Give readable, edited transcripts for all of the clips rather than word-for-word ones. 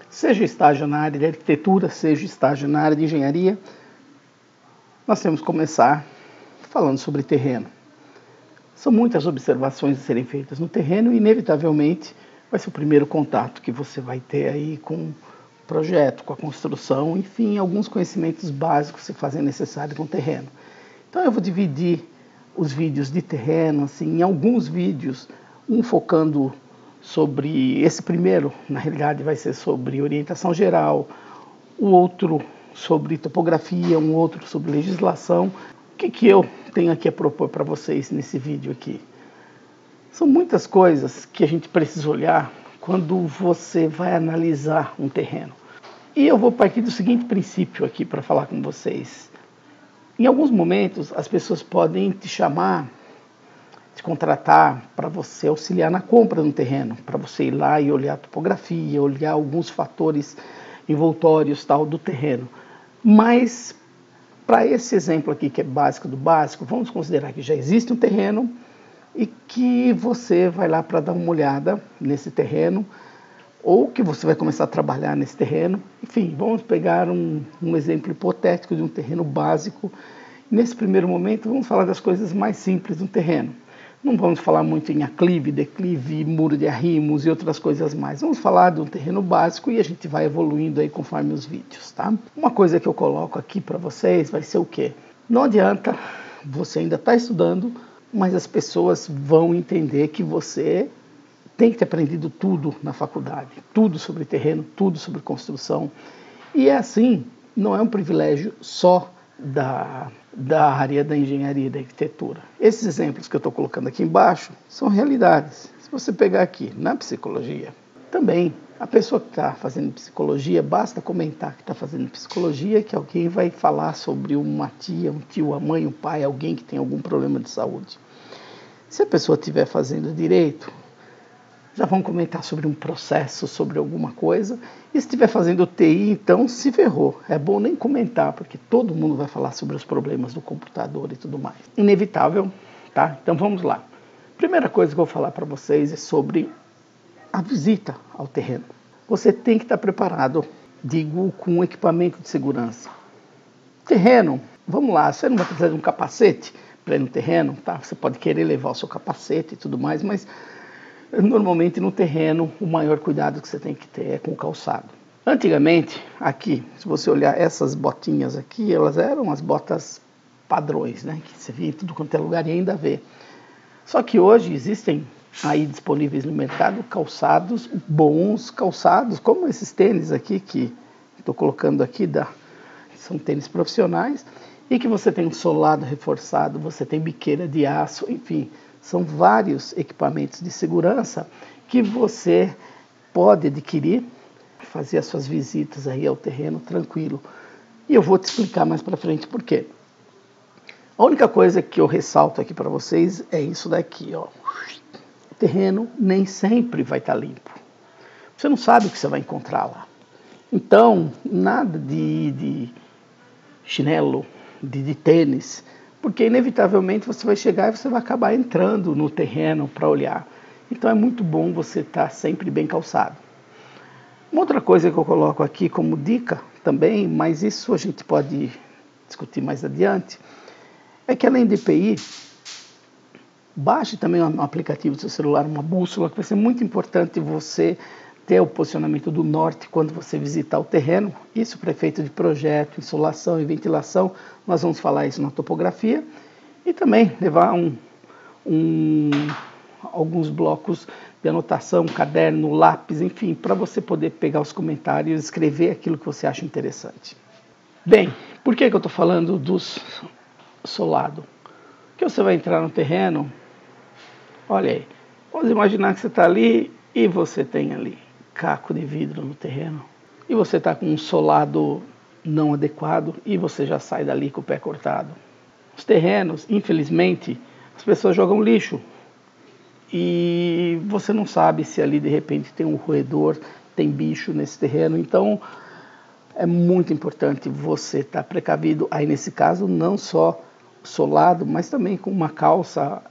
seja estágio na área de arquitetura, seja estágio na área de engenharia, nós temos que começar falando sobre terreno. São muitas observações a serem feitas no terreno e, inevitavelmente, vai ser o primeiro contato que você vai ter aí com o projeto, com a construção, enfim, alguns conhecimentos básicos se fazem necessários com o terreno. Então eu vou dividir os vídeos de terreno, assim, em alguns vídeos, um focando sobre, esse primeiro, na realidade, vai ser sobre orientação geral, o outro sobre topografia, um outro sobre legislação. O que eu tenho aqui a propor para vocês nesse vídeo aqui? São muitas coisas que a gente precisa olhar quando você vai analisar um terreno. E eu vou partir do seguinte princípio aqui para falar com vocês. Em alguns momentos, as pessoas podem te chamar, te contratar para você auxiliar na compra de um terreno, para você ir lá e olhar a topografia, olhar alguns fatores envoltórios tal, do terreno. Mas, para esse exemplo aqui, que é básico do básico, vamos considerar que já existe um terreno e que você vai lá para dar uma olhada nesse terreno, ou que você vai começar a trabalhar nesse terreno. Enfim, vamos pegar um exemplo hipotético de um terreno básico. Nesse primeiro momento, vamos falar das coisas mais simples do terreno. Não vamos falar muito em aclive, declive, muro de arrimos e outras coisas mais. Vamos falar de um terreno básico e a gente vai evoluindo aí conforme os vídeos, tá? Uma coisa que eu coloco aqui para vocês vai ser o quê? Não adianta, você ainda está estudando, mas as pessoas vão entender que você tem que ter aprendido tudo na faculdade, tudo sobre terreno, tudo sobre construção. E é assim, não é um privilégio só da área da engenharia e da arquitetura. Esses exemplos que eu estou colocando aqui embaixo são realidades. Se você pegar aqui na psicologia, também a pessoa que está fazendo psicologia, basta comentar que está fazendo psicologia, que alguém vai falar sobre uma tia, um tio, a mãe, o pai, alguém que tem algum problema de saúde. Se a pessoa estiver fazendo direito, já vão comentar sobre um processo, sobre alguma coisa. E se estiver fazendo TI, então se ferrou. É bom nem comentar, porque todo mundo vai falar sobre os problemas do computador e tudo mais. Inevitável, tá? Então vamos lá. Primeira coisa que eu vou falar para vocês é sobre a visita ao terreno. Você tem que estar preparado, digo, com equipamento de segurança. Terreno, vamos lá, você não vai precisar de um capacete para ir no terreno, tá? Você pode querer levar o seu capacete e tudo mais, mas normalmente no terreno o maior cuidado que você tem que ter é com o calçado. Antigamente, aqui, se você olhar essas botinhas aqui, elas eram as botas padrões, né? Que você via em tudo quanto é lugar e ainda vê. Só que hoje existem aí disponíveis no mercado calçados, bons calçados, como esses tênis aqui que estou colocando aqui, são tênis profissionais, e que você tem um solado reforçado, você tem biqueira de aço, enfim, são vários equipamentos de segurança que você pode adquirir, fazer as suas visitas aí ao terreno tranquilo. E eu vou te explicar mais para frente por quê. A única coisa que eu ressalto aqui para vocês é isso daqui, ó. O terreno nem sempre vai estar limpo. Você não sabe o que você vai encontrar lá. Então, nada de chinelo, de tênis, porque inevitavelmente você vai chegar e você vai acabar entrando no terreno para olhar. Então é muito bom você estar sempre bem calçado. Uma outra coisa que eu coloco aqui como dica também, mas isso a gente pode discutir mais adiante, é que além de EPI, baixe também um aplicativo do seu celular, uma bússola, que vai ser muito importante você ter o posicionamento do norte quando você visitar o terreno. Isso para efeito de projeto, insolação e ventilação, nós vamos falar isso na topografia. E também levar alguns blocos de anotação, caderno, lápis, enfim, para você poder pegar os comentários e escrever aquilo que você acha interessante. Bem, por que eu estou falando dos solado? Porque você vai entrar no terreno, olha aí, vamos imaginar que você está ali e você tem ali caco de vidro no terreno, e você está com um solado não adequado e você já sai dali com o pé cortado. Os terrenos, infelizmente, as pessoas jogam lixo e você não sabe se ali de repente tem um roedor, tem bicho nesse terreno. Então é muito importante você estar precavido aí nesse caso, não só solado, mas também com uma calça,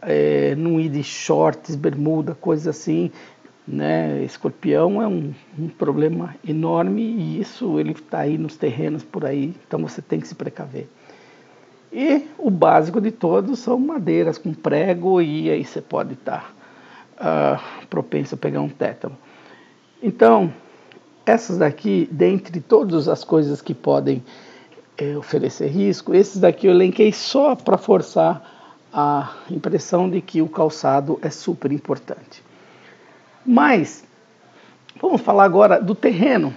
não ir de shorts, bermuda, coisas assim. né? Escorpião é um problema enorme e isso ele está aí nos terrenos por aí, então você tem que se precaver. E o básico de todos são madeiras com prego e aí você pode estar propenso a pegar um tétano. Então, essas daqui, dentre todas as coisas que podem oferecer risco, esses daqui eu elenquei só para forçar a impressão de que o calçado é super importante. Mas, vamos falar agora do terreno,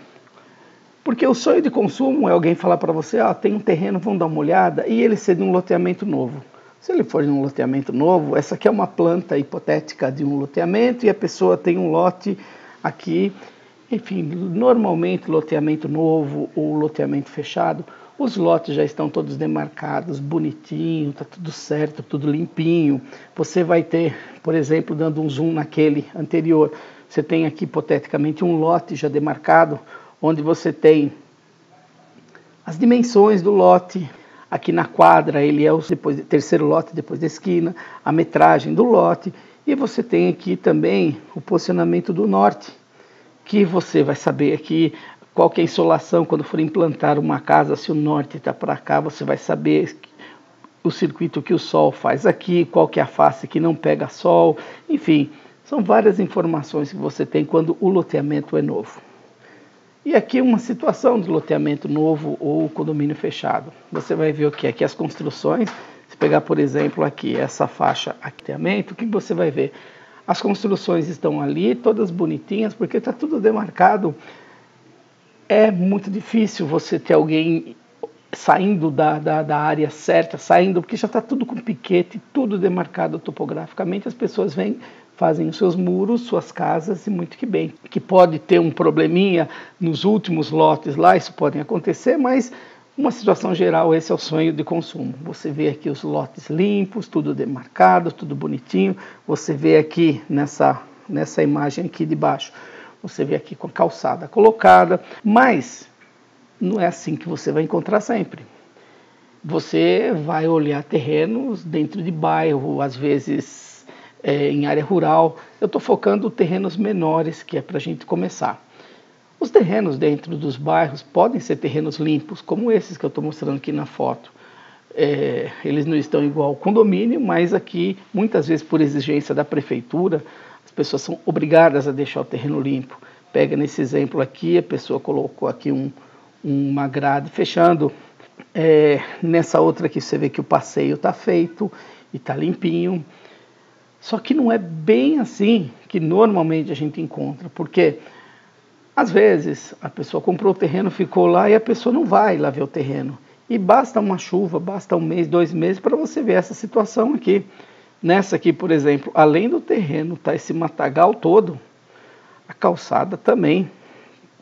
porque o sonho de consumo é alguém falar para você, tem um terreno, vamos dar uma olhada, e ele ser de um loteamento novo. Se ele for de um loteamento novo, essa aqui é uma planta hipotética de um loteamento, e a pessoa tem um lote aqui, enfim, normalmente loteamento novo ou loteamento fechado, os lotes já estão todos demarcados, bonitinho, está tudo certo, tudo limpinho. Você vai ter, por exemplo, dando um zoom naquele anterior, você tem aqui hipoteticamente um lote já demarcado, onde você tem as dimensões do lote. Aqui na quadra ele é o terceiro lote depois da esquina, a metragem do lote, e você tem aqui também o posicionamento do norte, que você vai saber aqui qual que é a insolação quando for implantar uma casa, se o norte está para cá, você vai saber o circuito que o sol faz aqui, qual que é a face que não pega sol, enfim, são várias informações que você tem quando o loteamento é novo. E aqui uma situação de loteamento novo ou condomínio fechado. Você vai ver o que? Aqui as construções, se pegar por exemplo aqui essa faixa loteamento, o que você vai ver? As construções estão ali, todas bonitinhas, porque está tudo demarcado. É muito difícil você ter alguém saindo da área certa, porque já está tudo com piquete, tudo demarcado topograficamente, as pessoas vêm, fazem os seus muros, suas casas, e muito que bem. Que pode ter um probleminha nos últimos lotes lá, isso pode acontecer, mas uma situação geral, esse é o sonho de consumo. Você vê aqui os lotes limpos, tudo demarcado, tudo bonitinho, você vê aqui nessa imagem aqui de baixo, você vê aqui com a calçada colocada, mas não é assim que você vai encontrar sempre. Você vai olhar terrenos dentro de bairro, às vezes em área rural. Eu estou focando terrenos menores, que é para a gente começar. Os terrenos dentro dos bairros podem ser terrenos limpos, como esses que eu estou mostrando aqui na foto. Eles não estão igual ao condomínio, mas aqui, muitas vezes por exigência da prefeitura, as pessoas são obrigadas a deixar o terreno limpo. Pega nesse exemplo aqui, a pessoa colocou aqui uma grade fechando. Nessa outra aqui você vê que o passeio está feito e está limpinho. Só que não é bem assim que normalmente a gente encontra, porque às vezes a pessoa comprou o terreno, ficou lá e a pessoa não vai lá ver o terreno. E basta uma chuva, basta um mês, 2 meses para você ver essa situação aqui. Nessa aqui, por exemplo, além do terreno tá esse matagal todo, a calçada também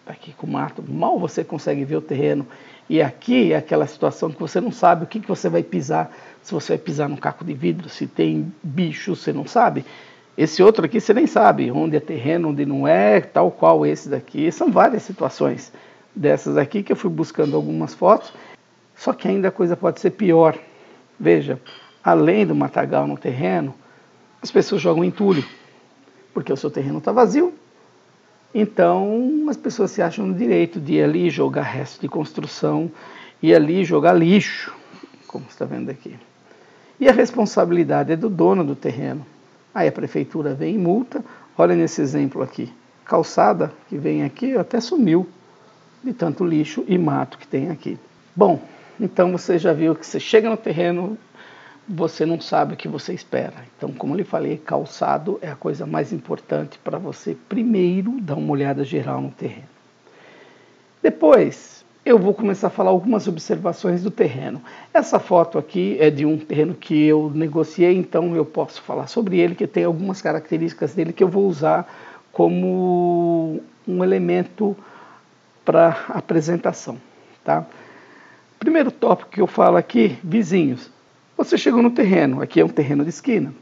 aqui com mato, mal você consegue ver o terreno. E aqui é aquela situação que você não sabe o que você vai pisar, se você vai pisar num caco de vidro, se tem bicho, você não sabe. Esse outro aqui você nem sabe onde é terreno, onde não é, tal qual esse daqui. São várias situações dessas aqui que eu fui buscando algumas fotos, só que ainda a coisa pode ser pior. Veja, além do matagal no terreno, as pessoas jogam entulho, porque o seu terreno está vazio. Então, as pessoas se acham no direito de ir ali jogar resto de construção, ir ali jogar lixo, como você está vendo aqui. E a responsabilidade é do dono do terreno. Aí a prefeitura vem e multa. Olha nesse exemplo aqui. Calçada que vem aqui até sumiu de tanto lixo e mato que tem aqui. Bom, então você já viu que você chega no terreno, você não sabe o que você espera. Então, como eu lhe falei, calçado é a coisa mais importante para você primeiro dar uma olhada geral no terreno. Depois, eu vou começar a falar algumas observações do terreno. Essa foto aqui é de um terreno que eu negociei, então eu posso falar sobre ele, que tem algumas características dele que eu vou usar como um elemento para apresentação, tá? Primeiro tópico que eu falo aqui, vizinhos. Você chegou no terreno, aqui é um terreno de esquina.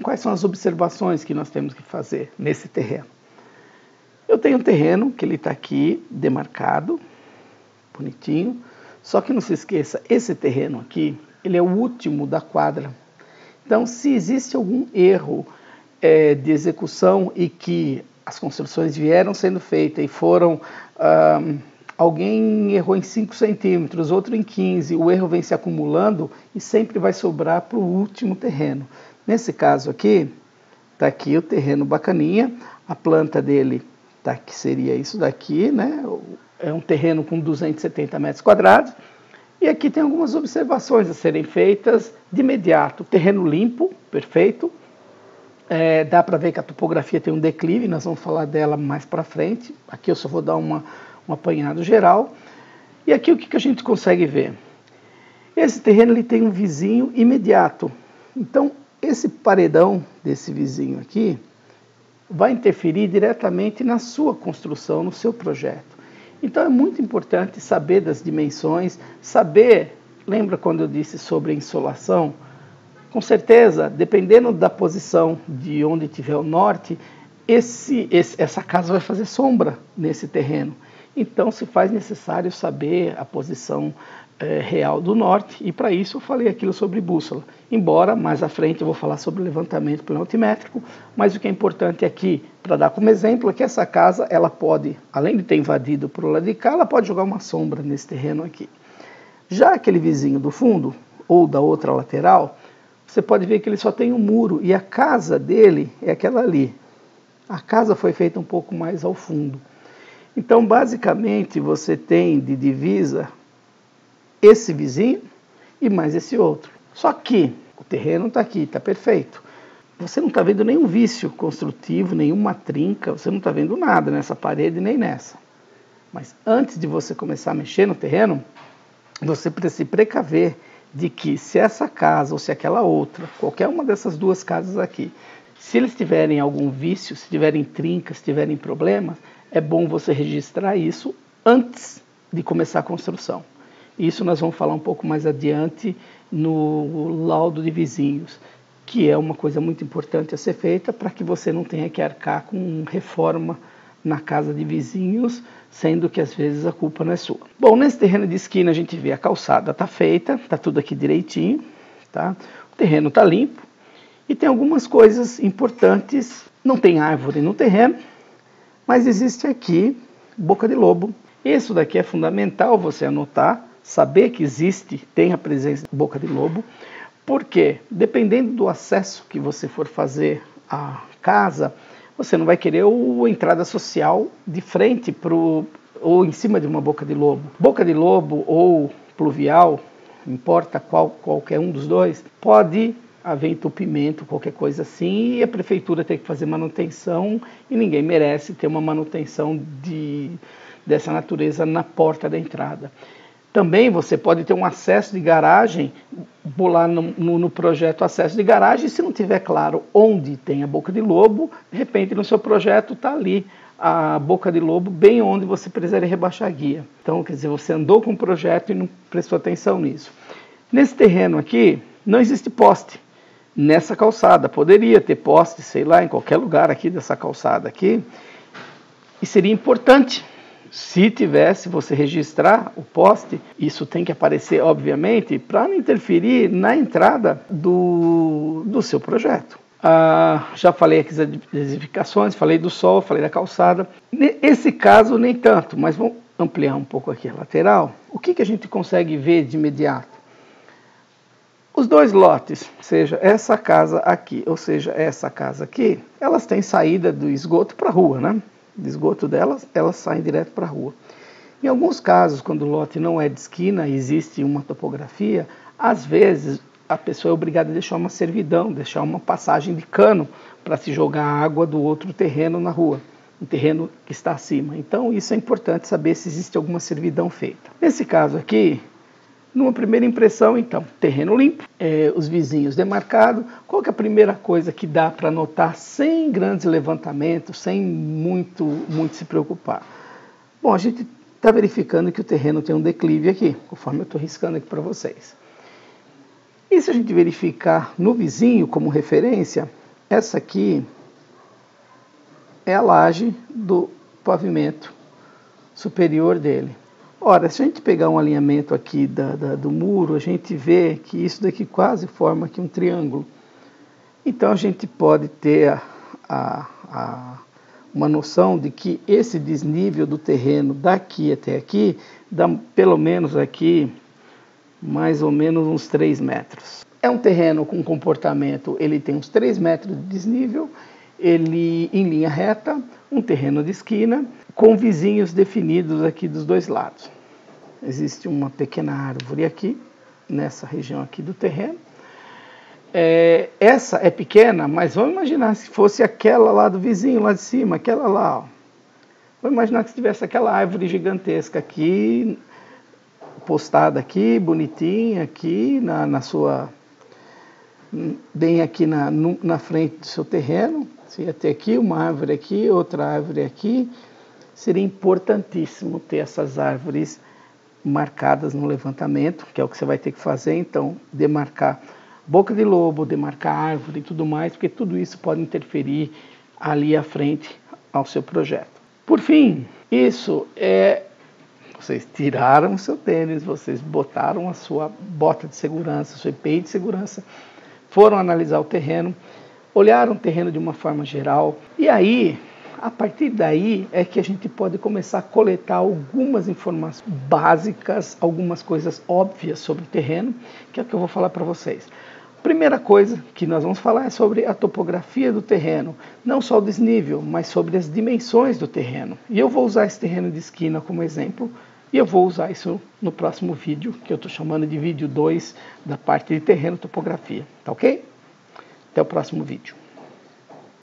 Quais são as observações que nós temos que fazer nesse terreno? Eu tenho um terreno que ele está aqui demarcado, bonitinho, só que não se esqueça, esse terreno aqui, ele é o último da quadra. Então, se existe algum erro de execução e que as construções vieram sendo feitas e foram... alguém errou em 5 centímetros, outro em 15, o erro vem se acumulando e sempre vai sobrar para o último terreno. Nesse caso aqui, está aqui o terreno bacaninha, a planta dele tá, que seria isso daqui, né? É um terreno com 270 metros quadrados, e aqui tem algumas observações a serem feitas de imediato. Terreno limpo, perfeito. Dá para ver que a topografia tem um declive, nós vamos falar dela mais para frente. Aqui eu só vou dar um apanhado geral. E aqui o que a gente consegue ver? Esse terreno ele tem um vizinho imediato. Então, esse paredão desse vizinho aqui vai interferir diretamente na sua construção, no seu projeto. Então, é muito importante saber das dimensões, saber... Lembra quando eu disse sobre a insolação? Com certeza, dependendo da posição de onde tiver o norte, essa casa vai fazer sombra nesse terreno. Então, se faz necessário saber a posição real do norte, e para isso eu falei aquilo sobre bússola. Embora, mais à frente eu vou falar sobre levantamento planimétrico, mas o que é importante aqui, para dar como exemplo, é que essa casa, ela pode, além de ter invadido para o lado de cá, ela pode jogar uma sombra nesse terreno aqui. Já aquele vizinho do fundo, ou da outra lateral, você pode ver que ele só tem um muro e a casa dele é aquela ali. A casa foi feita um pouco mais ao fundo. Então, basicamente, você tem de divisa esse vizinho e mais esse outro. Só que o terreno está aqui, está perfeito. Você não está vendo nenhum vício construtivo, nenhuma trinca, você não está vendo nada nessa parede nem nessa. Mas antes de você começar a mexer no terreno, você precisa se precaver de que se essa casa ou se aquela outra, qualquer uma dessas duas casas aqui, se eles tiverem algum vício, se tiverem trincas, se tiverem problemas, é bom você registrar isso antes de começar a construção. Isso nós vamos falar um pouco mais adiante no laudo de vizinhos, que é uma coisa muito importante a ser feita para que você não tenha que arcar com reforma na casa de vizinhos, sendo que às vezes a culpa não é sua. Bom, nesse terreno de esquina a gente vê a calçada está feita, está tudo aqui direitinho, tá? O terreno está limpo e tem algumas coisas importantes. Não tem árvore no terreno, mas existe aqui boca de lobo. Isso daqui é fundamental você anotar, saber que existe, tem a presença de boca de lobo, porque dependendo do acesso que você for fazer à casa, você não vai querer a entrada social de frente ou em cima de uma boca de lobo. Boca de lobo ou pluvial, não importa qualquer um dos dois, pode haver entupimento, qualquer coisa assim, e a prefeitura tem que fazer manutenção, e ninguém merece ter uma manutenção dessa natureza na porta da entrada. Também você pode ter um acesso de garagem, bolar no projeto acesso de garagem, e se não tiver claro onde tem a boca de lobo, de repente no seu projeto está ali a boca de lobo, bem onde você precisaria rebaixar a guia. Então, quer dizer, você andou com o projeto e não prestou atenção nisso. Nesse terreno aqui, não existe poste nessa calçada. Poderia ter poste, sei lá, em qualquer lugar aqui dessa calçada aqui, e seria importante. Se tivesse, você registrar o poste, isso tem que aparecer, obviamente, para não interferir na entrada do seu projeto. Já falei aqui das edificações, falei do sol, falei da calçada. Nesse caso, nem tanto, mas vamos ampliar um pouco aqui a lateral. O que a gente consegue ver de imediato? Os dois lotes, seja essa casa aqui, ou seja essa casa aqui, elas têm saída do esgoto para a rua, né? De esgoto delas, elas saem direto para a rua. Em alguns casos, quando o lote não é de esquina, existe uma topografia, às vezes a pessoa é obrigada a deixar uma servidão, deixar uma passagem de cano para se jogar a água do outro terreno na rua, um terreno que está acima. Então isso é importante saber se existe alguma servidão feita. Nesse caso aqui, numa primeira impressão, então, terreno limpo, os vizinhos demarcados. Qual que é a primeira coisa que dá para notar sem grandes levantamentos, sem muito se preocupar? Bom, a gente está verificando que o terreno tem um declive aqui, conforme eu estou riscando aqui para vocês. E se a gente verificar no vizinho como referência, essa aqui é a laje do pavimento superior dele. Ora, se a gente pegar um alinhamento aqui do muro, a gente vê que isso daqui quase forma aqui um triângulo. Então a gente pode ter uma noção de que esse desnível do terreno daqui até aqui dá pelo menos aqui mais ou menos uns 3 metros. É um terreno com comportamento, ele tem uns 3 metros de desnível, ele em linha reta, um terreno de esquina, com vizinhos definidos aqui dos dois lados. Existe uma pequena árvore aqui, nessa região aqui do terreno. Essa é pequena, mas vamos imaginar se fosse aquela lá do vizinho, lá de cima, aquela lá. Ó. Vamos imaginar que se tivesse aquela árvore gigantesca aqui, postada aqui, bonitinha, aqui na sua... bem aqui na frente do seu terreno. Se ia ter aqui uma árvore aqui, outra árvore aqui. Seria importantíssimo ter essas árvores marcadas no levantamento, que é o que você vai ter que fazer, então, demarcar boca de lobo, demarcar árvore e tudo mais, porque tudo isso pode interferir ali à frente ao seu projeto. Por fim, isso é... Vocês tiraram o seu tênis, vocês botaram a sua bota de segurança, o seu EPI de segurança, foram analisar o terreno, olharam o terreno de uma forma geral, e aí, a partir daí, é que a gente pode começar a coletar algumas informações básicas, algumas coisas óbvias sobre o terreno, que é o que eu vou falar para vocês. Primeira coisa que nós vamos falar é sobre a topografia do terreno, não só o desnível, mas sobre as dimensões do terreno. E eu vou usar esse terreno de esquina como exemplo, e eu vou usar isso no próximo vídeo, que eu estou chamando de vídeo 2 da parte de terreno topografia, tá ok? Até o próximo vídeo.